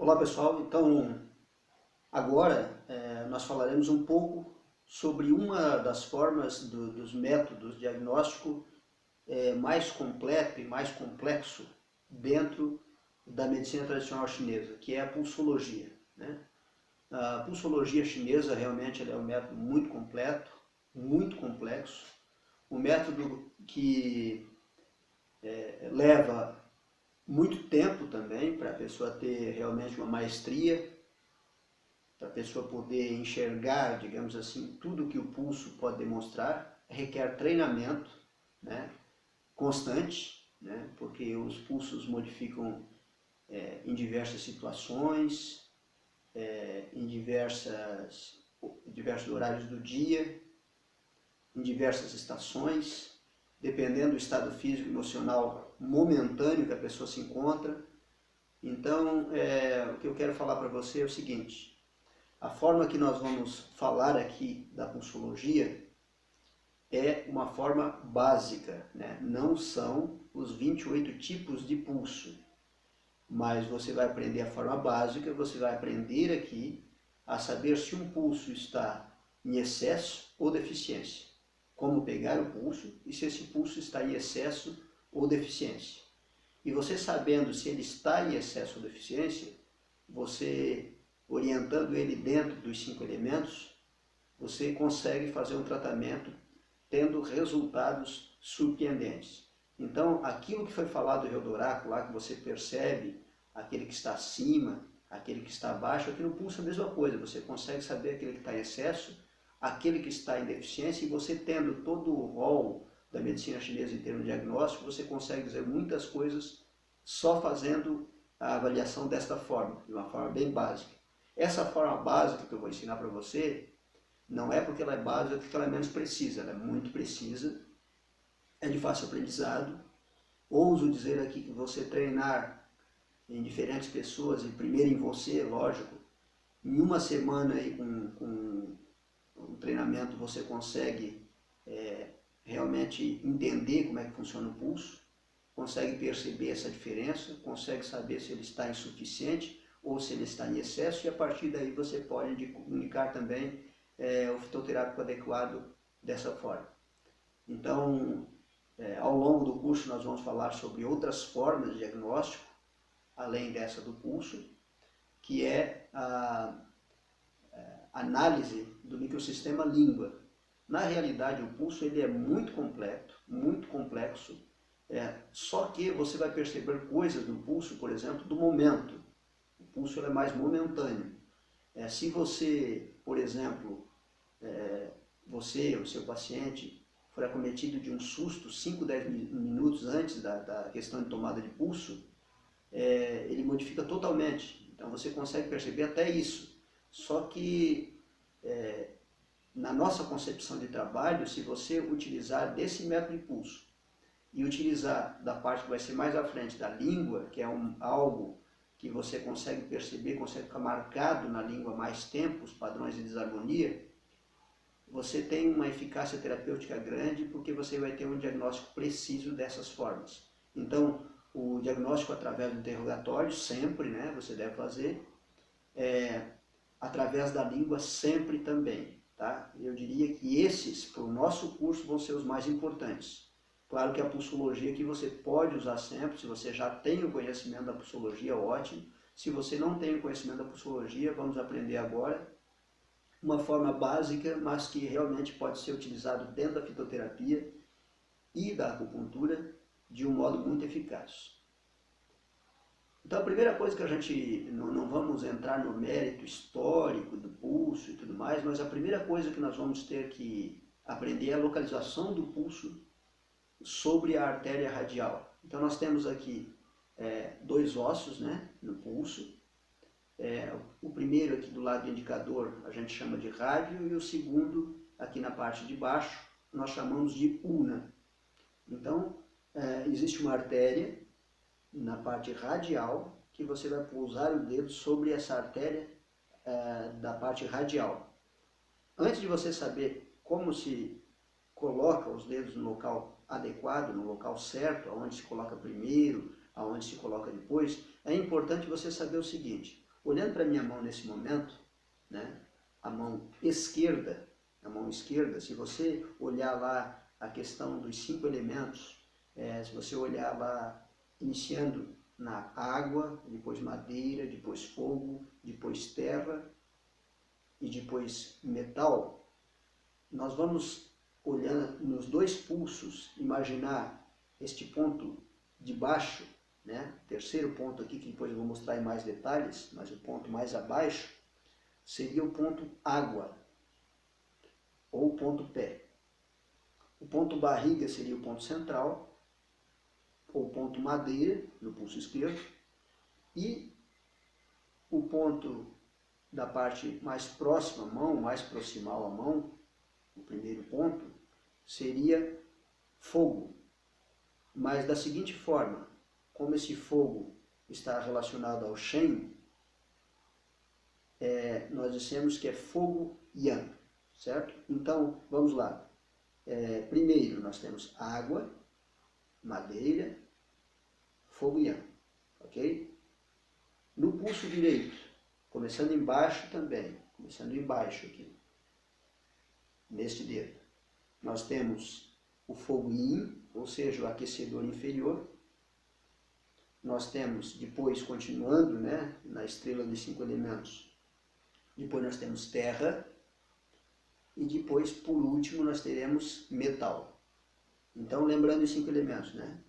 Olá pessoal, então agora nós falaremos um pouco sobre uma das formas dos métodos diagnóstico mais completo e mais complexo dentro da medicina tradicional chinesa, que é a pulsologia, né? A pulsologia chinesa realmente é um método muito completo, muito complexo, um método que leva muito tempo também para a pessoa ter realmente uma maestria, para a pessoa poder enxergar, digamos assim, tudo que o pulso pode demonstrar. Requer treinamento, né, constante, né, porque os pulsos modificam em diversas situações, em diversos horários do dia, em diversas estações, dependendo do estado físico e emocional momentâneo que a pessoa se encontra. Então, o que eu quero falar para você é o seguinte: a forma que nós vamos falar aqui da pulsologia é uma forma básica, né? Não são os 28 tipos de pulso, mas você vai aprender a forma básica, você vai aprender aqui a saber se um pulso está em excesso ou deficiência, como pegar o pulso e se esse pulso está em excesso ou deficiência. E você sabendo se ele está em excesso ou deficiência, você orientando ele dentro dos 5 elementos, você consegue fazer um tratamento tendo resultados surpreendentes. Então, aquilo que foi falado do Ryodoraku lá, que você percebe aquele que está acima, aquele que está abaixo, aqui no pulso é a mesma coisa, você consegue saber aquele que está em excesso, aquele que está em deficiência, e você tendo todo o rol da medicina chinesa em termos de diagnóstico, você consegue dizer muitas coisas só fazendo a avaliação desta forma, de uma forma bem básica. Essa forma básica que eu vou ensinar para você, não é porque ela é básica que ela é menos precisa, ela é muito precisa, é de fácil aprendizado. Ouso dizer aqui que você treinar em diferentes pessoas, e primeiro em você, lógico, em uma semana aí com um treinamento você consegue realmente entender como é que funciona o pulso, consegue perceber essa diferença, consegue saber se ele está insuficiente ou se ele está em excesso, e a partir daí você pode comunicar também o fitoterápico adequado dessa forma. Então, ao longo do curso nós vamos falar sobre outras formas de diagnóstico, além dessa do pulso, que é a análise do microsistema língua. Na realidade, o pulso ele é muito completo, muito complexo, só que você vai perceber coisas no pulso, por exemplo, do momento. O pulso é mais momentâneo. Se você, por exemplo, você ou seu paciente for acometido de um susto 5, 10 minutos antes da questão de tomada de pulso, ele modifica totalmente. Então você consegue perceber até isso. Só que na nossa concepção de trabalho, se você utilizar desse método de pulso e utilizar da parte que vai ser mais à frente da língua, que é algo que você consegue perceber, consegue ficar marcado na língua mais tempo, os padrões de desarmonia, você tem uma eficácia terapêutica grande, porque você vai ter um diagnóstico preciso dessas formas. Então, o diagnóstico através do interrogatório, sempre, né, você deve fazer, através da língua sempre também, tá? Eu diria que esses, para o nosso curso, vão ser os mais importantes. Claro que a pulsologia que você pode usar sempre, se você já tem o conhecimento da pulsologia, ótimo. Se você não tem o conhecimento da pulsologia, vamos aprender agora uma forma básica, mas que realmente pode ser utilizado dentro da fitoterapia e da acupuntura de um modo muito eficaz. Então a primeira coisa que a gente, não vamos entrar no mérito histórico do pulso e tudo mais, mas a primeira coisa que nós vamos ter que aprender é a localização do pulso sobre a artéria radial. Então nós temos aqui dois ossos, né, no pulso. O primeiro aqui do lado do indicador a gente chama de rádio, e o segundo aqui na parte de baixo nós chamamos de ulna. Então existe uma artéria na parte radial que você vai pousar o dedo sobre essa artéria da parte radial. Antes de você saber como se coloca os dedos no local adequado, no local certo, aonde se coloca primeiro, aonde se coloca depois, é importante você saber o seguinte: olhando para a minha mão nesse momento, né, a mão esquerda, se você olhar lá a questão dos 5 elementos, se você olhar lá, iniciando na água, depois madeira, depois fogo, depois terra e depois metal, nós vamos olhando nos 2 pulsos, imaginar este ponto de baixo, né? Terceiro ponto aqui, que depois eu vou mostrar em mais detalhes, mas o ponto mais abaixo seria o ponto água, ou ponto pé. O ponto barriga seria o ponto central, ou ponto madeira, no pulso esquerdo, e o ponto da parte mais próxima à mão, mais proximal à mão, o primeiro ponto, seria fogo. Mas da seguinte forma, como esse fogo está relacionado ao Shen, nós dissemos que é fogo Yang, certo? Então, vamos lá. Primeiro nós temos água, madeira, fogo Yang, ok? No pulso direito, começando embaixo também, começando embaixo aqui, neste dedo, nós temos o fogo Yin, ou seja, o aquecedor inferior. Nós temos, depois, continuando, né, na estrela dos 5 elementos, depois nós temos terra, e depois, por último, nós teremos metal. Então, lembrando os 5 elementos, né?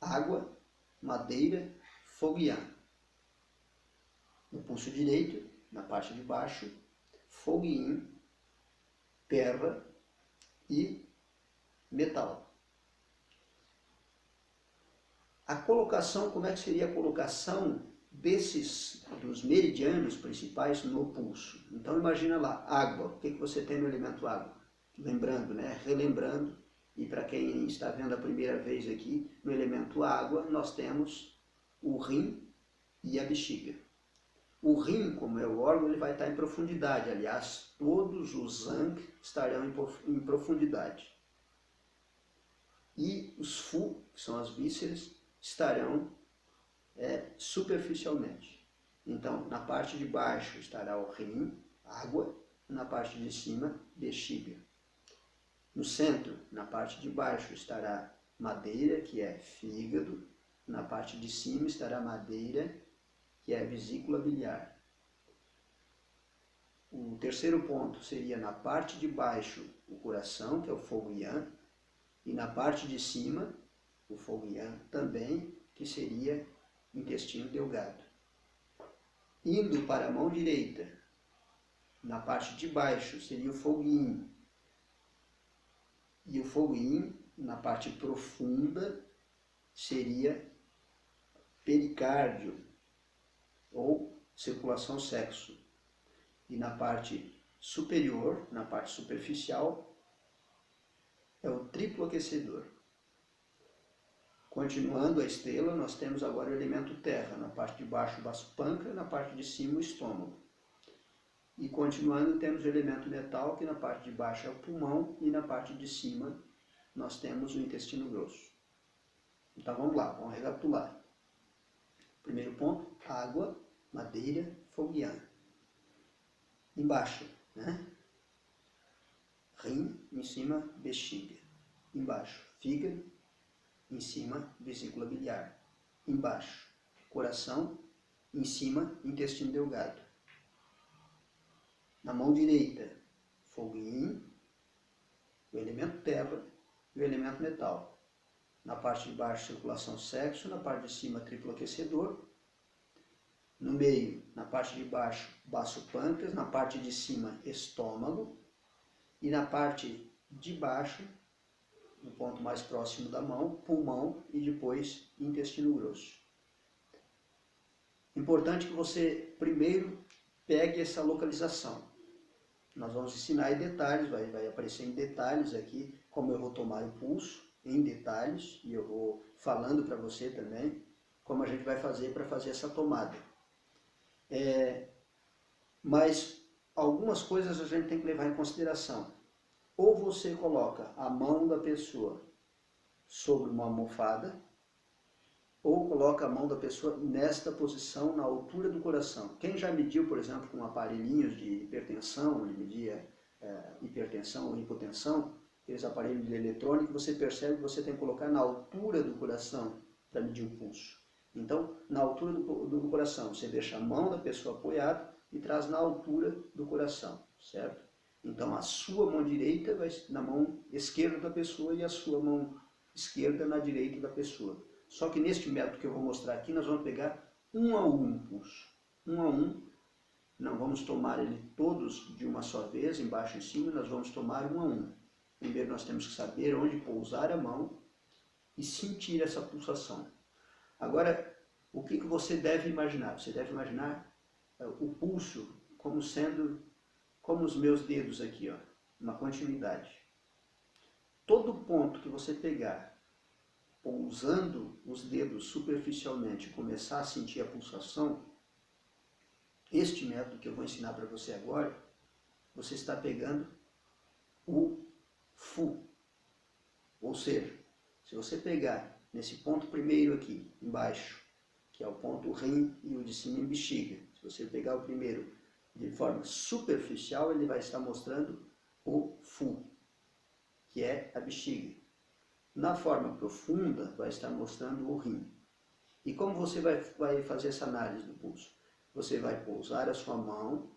Água, madeira, fogo e ar. No pulso direito, na parte de baixo, fogo e yin, terra e metal. A colocação, como é que seria a colocação dos meridianos principais no pulso? Então imagina lá, água, o que você tem no elemento água? Lembrando, né? Relembrando, e para quem está vendo a primeira vez aqui, no elemento água nós temos o rim e a bexiga. O rim, como é o órgão, ele vai estar em profundidade, aliás, todos os zang estarão em profundidade. E os fu, que são as vísceras, estarão superficialmente. Então, na parte de baixo estará o rim, água, na parte de cima, bexiga. No centro, na parte de baixo, estará madeira, que é fígado, na parte de cima estará madeira, que é a vesícula biliar. O terceiro ponto seria na parte de baixo, o coração, que é o fogo yang, e na parte de cima, o fogo yang também, que seria intestino delgado. Indo para a mão direita, na parte de baixo seria o fogo yin, e o fogo yin, na parte profunda, seria pericárdio, ou circulação sexo. E na parte superior, na parte superficial, é o triplo aquecedor. Continuando a estrela, nós temos agora o elemento terra, na parte de baixo o baço pâncreas, na parte de cima o estômago. E continuando temos o elemento metal, que na parte de baixo é o pulmão, e na parte de cima nós temos o intestino grosso. Então vamos lá, vamos recapitular. Primeiro ponto, água, madeira, fogo e ar. Embaixo, né? Rim, em cima, bexiga. Embaixo, fígado, em cima, vesícula biliar. Embaixo, coração, em cima, intestino delgado. Na mão direita, fogo yin, o elemento terra e o elemento metal. Na parte de baixo, circulação sexo, na parte de cima, triplo aquecedor. No meio, na parte de baixo, baço pâncreas, na parte de cima, estômago. E na parte de baixo, no ponto mais próximo da mão, pulmão e depois intestino grosso. Importante que você primeiro pegue essa localização. Nós vamos ensinar em detalhes, vai aparecer em detalhes aqui como eu vou tomar o pulso, em detalhes, e eu vou falando para você também como a gente vai fazer para fazer essa tomada. Mas algumas coisas a gente tem que levar em consideração. Ou você coloca a mão da pessoa sobre uma almofada, ou coloca a mão da pessoa nesta posição, na altura do coração. Quem já mediu, por exemplo, com aparelhinhos de hipertensão, ele media hipertensão ou hipotensão, aqueles aparelhos de eletrônico, você percebe que você tem que colocar na altura do coração para medir o pulso. Então, na altura do coração, você deixa a mão da pessoa apoiada e traz na altura do coração, certo? Então, a sua mão direita vai na mão esquerda da pessoa e a sua mão esquerda na direita da pessoa. Só que neste método que eu vou mostrar aqui, nós vamos pegar um a um o pulso. Um a um, não vamos tomar ele todos de uma só vez, embaixo e em cima, nós vamos tomar um a um. Primeiro nós temos que saber onde pousar a mão e sentir essa pulsação. Agora, o que você deve imaginar? Você deve imaginar o pulso como sendo, como os meus dedos aqui, ó, uma continuidade. Todo ponto que você pegar, pousando os dedos superficialmente e começar a sentir a pulsação, este método que eu vou ensinar para você agora, você está pegando o Fu. Ou seja, se você pegar nesse ponto primeiro aqui, embaixo, que é o ponto rim e o de cima em bexiga, se você pegar o primeiro de forma superficial, ele vai estar mostrando o Fu, que é a bexiga. Na forma profunda, vai estar mostrando o rim. E como você vai fazer essa análise do pulso? Você vai pousar a sua mão,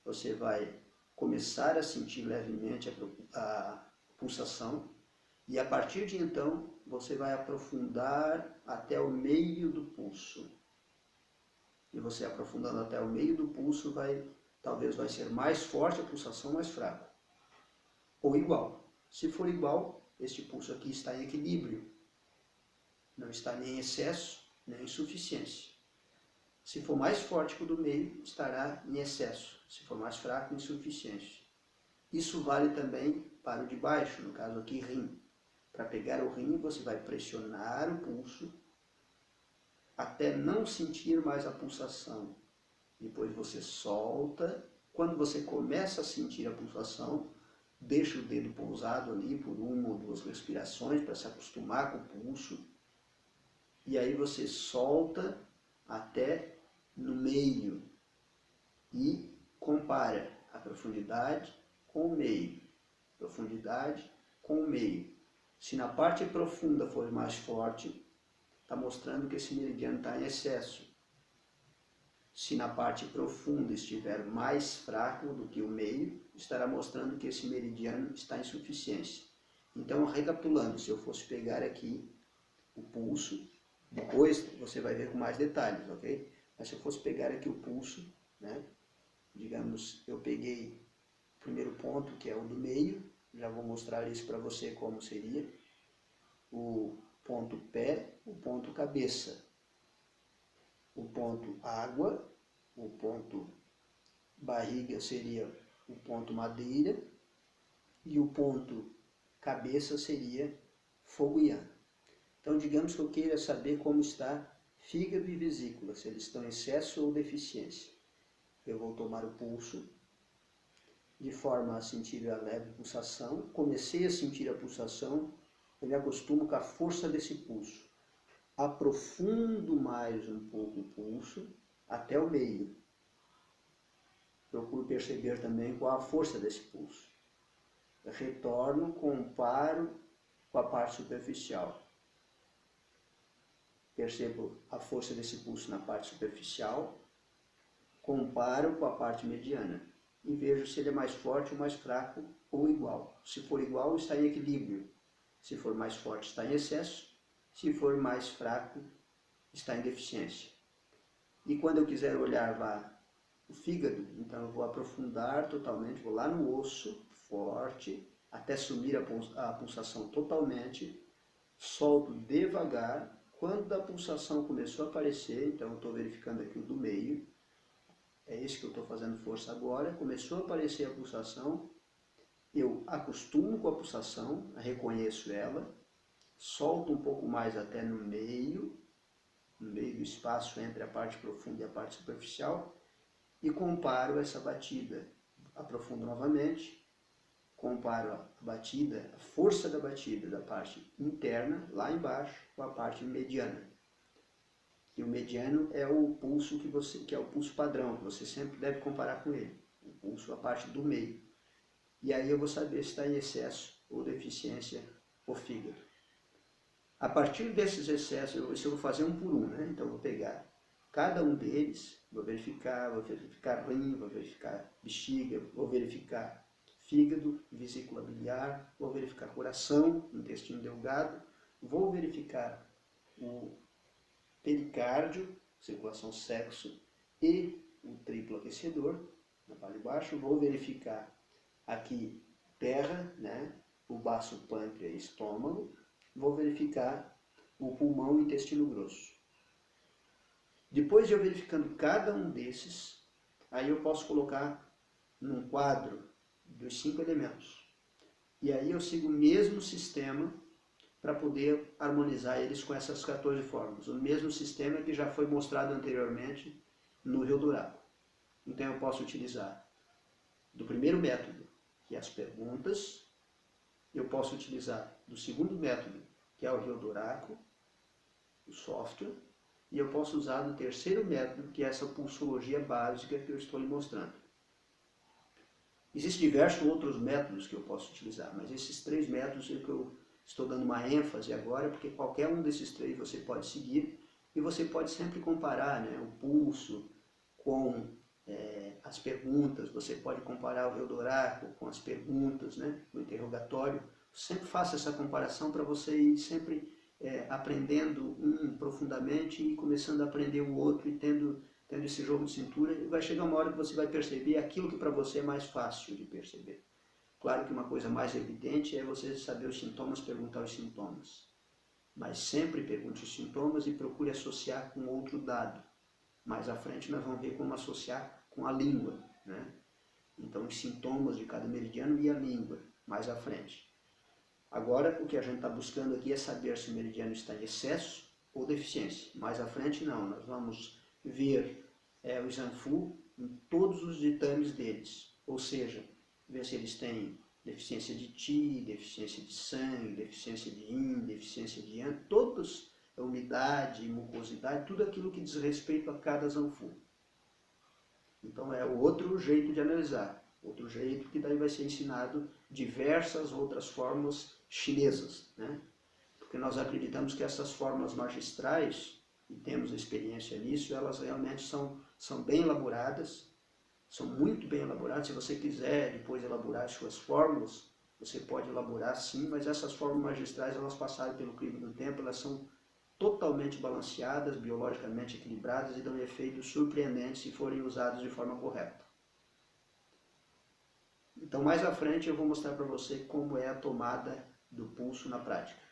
você vai começar a sentir levemente a pulsação, e a partir de então, você vai aprofundar até o meio do pulso. E você aprofundando até o meio do pulso, talvez vai ser mais forte a pulsação, mais fraca. Ou igual. Se for igual, este pulso aqui está em equilíbrio. Não está nem em excesso, nem em insuficiência. Se for mais forte que o do meio, estará em excesso. Se for mais fraco, em insuficiência. Isso vale também para o de baixo, no caso aqui, rim. Para pegar o rim, você vai pressionar o pulso até não sentir mais a pulsação. Depois você solta. Quando você começa a sentir a pulsação, deixa o dedo pousado ali por uma ou duas respirações para se acostumar com o pulso. E aí você solta até no meio e compara a profundidade com o meio. Profundidade com o meio. Se na parte profunda for mais forte, está mostrando que esse meridiano está em excesso. Se na parte profunda estiver mais fraco do que o meio, estará mostrando que esse meridiano está em suficiência. Então, recapitulando, se eu fosse pegar aqui o pulso, depois você vai ver com mais detalhes, ok? Mas se eu fosse pegar aqui o pulso, né? Digamos, eu peguei o primeiro ponto, que é o do meio, já vou mostrar isso para você como seria. O ponto pé, o ponto cabeça, o ponto água, o ponto barriga seria o ponto madeira e o ponto cabeça seria fogo yan. Então, digamos que eu queira saber como está fígado e vesícula, se eles estão em excesso ou deficiência. Eu vou tomar o pulso de forma a sentir a leve pulsação. Comecei a sentir a pulsação, eu me acostumo com a força desse pulso. Aprofundo mais um pouco o pulso até o meio. Procuro perceber também qual a força desse pulso. Retorno, comparo com a parte superficial. Percebo a força desse pulso na parte superficial, comparo com a parte mediana e vejo se ele é mais forte ou mais fraco ou igual. Se for igual, está em equilíbrio. Se for mais forte, está em excesso. Se for mais fraco, está em deficiência. E quando eu quiser olhar lá o fígado, então eu vou aprofundar totalmente, vou lá no osso, forte, até sumir a pulsação totalmente, solto devagar. Quando a pulsação começou a aparecer, então eu estou verificando aqui o do meio, é esse que eu estou fazendo força agora, começou a aparecer a pulsação, eu acostumo com a pulsação, reconheço ela, solto um pouco mais até no meio do espaço entre a parte profunda e a parte superficial, e comparo essa batida. Aprofundo novamente, comparo a batida, a força da batida da parte interna, lá embaixo, com a parte mediana. E o mediano é o pulso que é o pulso padrão, que você sempre deve comparar com ele. O pulso, a parte do meio. E aí eu vou saber se está em excesso ou deficiência o fígado. A partir desses excessos, eu vou fazer um por um, né? Então eu vou pegar cada um deles, vou verificar rim, vou verificar bexiga, vou verificar fígado, vesícula biliar, vou verificar coração, intestino delgado, vou verificar o pericárdio, circulação sexo e o triplo aquecedor, na parte de baixo, vou verificar aqui terra, né, o baço pâncreas e estômago, vou verificar o pulmão e intestino grosso. Depois de eu verificando cada um desses, aí eu posso colocar num quadro dos 5 elementos. E aí eu sigo o mesmo sistema para poder harmonizar eles com essas 14 fórmulas. O mesmo sistema que já foi mostrado anteriormente no Rio do Raco. Então eu posso utilizar do primeiro método, que é as perguntas. Eu posso utilizar do segundo método, que é o Rio do Raco, o software. E eu posso usar do terceiro método, que é essa pulsologia básica que eu estou lhe mostrando. Existem diversos outros métodos que eu posso utilizar, mas esses 3 métodos é que eu estou dando uma ênfase agora, porque qualquer um desses 3 você pode seguir e você pode sempre comparar, né, o pulso com as perguntas, você pode comparar o Rio do Raco com as perguntas, né, no interrogatório. Sempre faça essa comparação para você ir sempre aprendendo um profundamente e começando a aprender o outro e tendo esse jogo de cintura, e vai chegar uma hora que você vai perceber aquilo que para você é mais fácil de perceber. Claro que uma coisa mais evidente é você saber os sintomas, perguntar os sintomas. Mas sempre pergunte os sintomas e procure associar com outro dado. Mais à frente nós vamos ver como associar com a língua, né? Então os sintomas de cada meridiano e a língua, mais à frente. Agora o que a gente está buscando aqui é saber se o meridiano está em excesso ou deficiência. Mais à frente não, nós vamos ver o Zanfu em todos os ditames deles, ou seja, ver se eles têm deficiência de Qi, deficiência de sangue, deficiência de Yin, deficiência de Yang, todos, umidade, mucosidade, tudo aquilo que diz respeito a cada Zanfu. Então é o outro jeito de analisar, outro jeito que daí vai ser ensinado diversas outras fórmulas chinesas, né? Porque nós acreditamos que essas fórmulas magistrais, e temos experiência nisso, elas realmente são bem elaboradas, são muito bem elaboradas. Se você quiser depois elaborar as suas fórmulas, você pode elaborar sim, mas essas fórmulas magistrais, elas passaram pelo crivo do tempo, elas são totalmente balanceadas, biologicamente equilibradas e dão efeitos surpreendentes se forem usados de forma correta. Então mais à frente eu vou mostrar para você como é a tomada do pulso na prática.